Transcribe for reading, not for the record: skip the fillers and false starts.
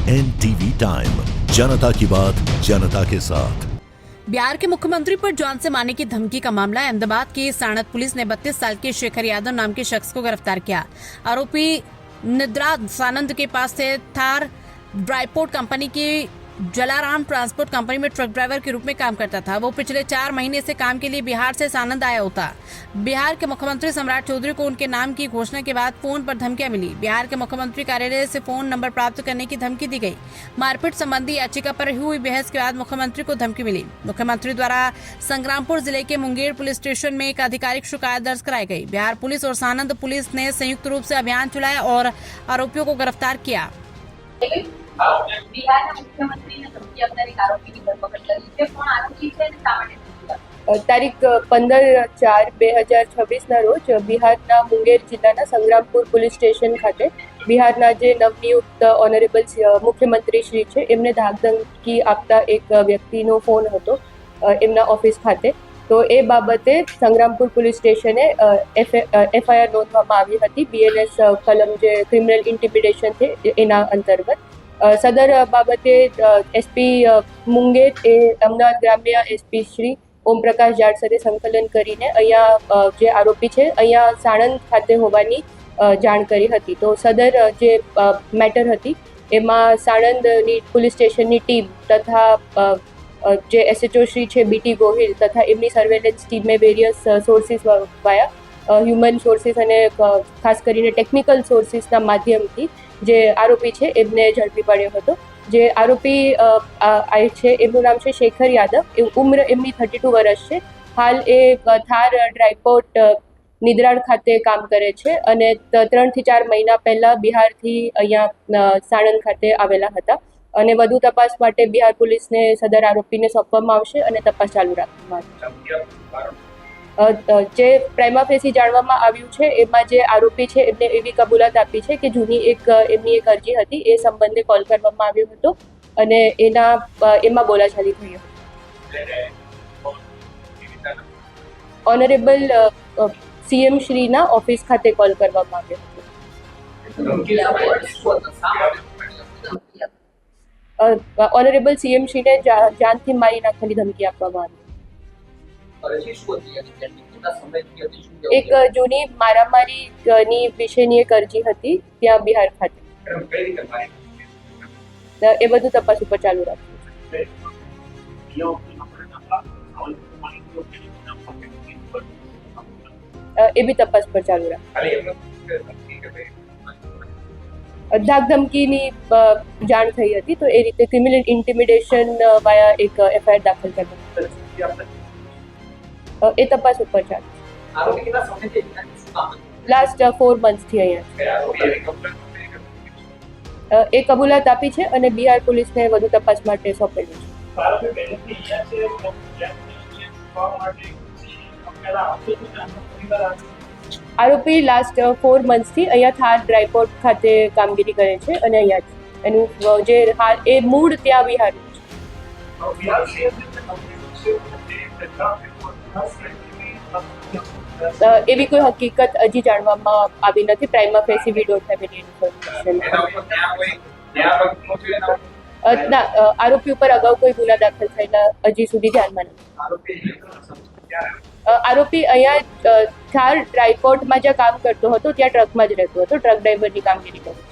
NTV time, जनता की बात जनता के साथ। बिहार के मुख्यमंत्री पर जान से मारने की धमकी का मामला है। अहमदाबाद की साणंद पुलिस ने 32 साल के शेखर यादव नाम के शख्स को गिरफ्तार किया। आरोपी निद्रा सानंद के पास से थार ड्राईपोर्ट कंपनी की जलाराम ट्रांसपोर्ट कंपनी में ट्रक ड्राइवर के रूप में काम करता था। वो पिछले 4 महीने से काम के लिए बिहार से सानंद आया होता। बिहार के मुख्यमंत्री सम्राट चौधरी को उनके नाम की घोषणा के बाद फोन पर धमकियां मिली। बिहार के मुख्यमंत्री कार्यालय से फोन नंबर प्राप्त करने की धमकी दी गई। मारपीट संबंधी याचिका पर हुई बहस के बाद मुख्यमंत्री को धमकी मिली। मुख्यमंत्री द्वारा संग्रामपुर जिले के मुंगेर पुलिस स्टेशन में एक आधिकारिक शिकायत दर्ज कराई गई। बिहार पुलिस और सानंद पुलिस ने संयुक्त रूप से अभियान चलाया और आरोपियों को गिरफ्तार किया। બિહારના મુખ્યમંત્રીને ધમકી આપનાર એક આરોપીની ધરપકડ કરી છે. કોણ આરોપી છે અને શા માટે ધમકી આપી? તારીખ 15/4/2026 રોજ બિહારના મુંગેર જિલ્લાના સંગ્રામપુર પોલીસ સ્ટેશન ખાતે બિહારના જે નવનિયુક્ત ઓનરેબલ મુખ્યમંત્રી શ્રી છે એમને ધાકધમકી આપતા એક વ્યક્તિનો ફોન હતો એમના ઓફિસ ખાતે. તો એ બાબતે સંગ્રામપુર પોલીસ સ્ટેશને એફઆઈઆર નોંધવામાં આવી હતી. BNS કલમ જે ક્રિમિનલ ઇન્ટિમિડેશન છે એના અંતર્ગત સદર બાબતે એસપી મુંગેર એ અમદાવાદ ગ્રામ્ય એસપી શ્રી ઓમપ્રકાશ જાટ સાથે સંકલન કરીને અહીંયા જે આરોપી છે અહીંયા સાણંદ ખાતે હોવાની જાણ કરી હતી. તો સદર જે મેટર હતી એમાં સાણંદની પોલીસ સ્ટેશનની ટીમ તથા જે SHO શ્રી છે BT ગોહિલ તથા એમની સર્વેલન્સ ટીમે વેરિયસ સોર્સિસ વાયા હ્યુમન સોર્સિસ અને ખાસ કરીને ટેકનિકલ સોર્સિસના માધ્યમથી જે આરોપી છે એમને ઝડપી પડ્યો હતો. જે આરોપી છે એમનું નામ છે શેખર યાદવ. ઉંમર એમની 32 વર્ષ છે. હાલ એ થાર ડ્રાઈપોર્ટ નિદ્રાળ ખાતે કામ કરે છે અને 3 થી 4 મહિના પહેલા બિહારથી અહીંયા સાણંદ ખાતે આવેલા હતા અને વધુ તપાસ માટે બિહાર પોલીસને સદર આરોપીને સોંપવામાં આવશે અને તપાસ ચાલુ રાખવામાં આવશે. જે પ્રાઇમા ફેસી જાણવામાં આવ્યું છે એમાં જે આરોપી છે એમને એવી કબૂલાત આપી છે કે જૂની એમની એક અરજી હતી એ સંબંધે કોલ કરવામાં આવ્યો હતો અને એમાં બોલાચાલી થઈ હતી. ઓનરેબલ CM શ્રીના ઓફિસ ખાતે કોલ કરવામાં આવ્યો હતો. ઓનરેબલ CM શ્રીને જાનથી મારી નાખવાની ધમકી આપવામાં આવી. એક જૂની મારામારીની વિશેની એક અરજી હતી ત્યાં બિહાર ખાતે. એ બધું તપાસ ઉપર ચાલુ રાખ્યું છે. એ બી તપાસ પર ચાલુ રાખ્યું. ધાકધમકીની જાણ થઈ હતી તો એ રીતે ક્રિમિનલ ઇન્ટિમિડેશન વાયા એક FIR દાખલ કરવામાં એ તપાસ ઉપર ચાલુ. લાસ્ટ 4 મંથથી અહીંયા એ કબૂલાત આપી છે અને બિહાર પોલીસને વધુ તપાસ માટે સોંપેલું છે. આરોપી લાસ્ટ 4 મંથથી અહીંયા થાર ડ્રાઈપોર્ટ ખાતે કામગીરી કરે છે અને અહીંયા એનું જે હાલ એ મૂળ ત્યાં બિહારનું છે. એવી કોઈ હકીકત હજી જાણવામાં આવી નથી. Prima facie we don't have any information. ના, આરોપી ઉપર અગાઉ કોઈ ગુના દાખલ થયેલા હજી સુધી ધ્યાનમાં નથી. આરોપી અહીંયા થાર ડ્રાઈપોર્ટમાં જ્યાં કામ કરતો હતો ત્યાં ટ્રકમાં જ રહેતો હતો. ટ્રક ડ્રાઈવરની કામગીરી કરે છે.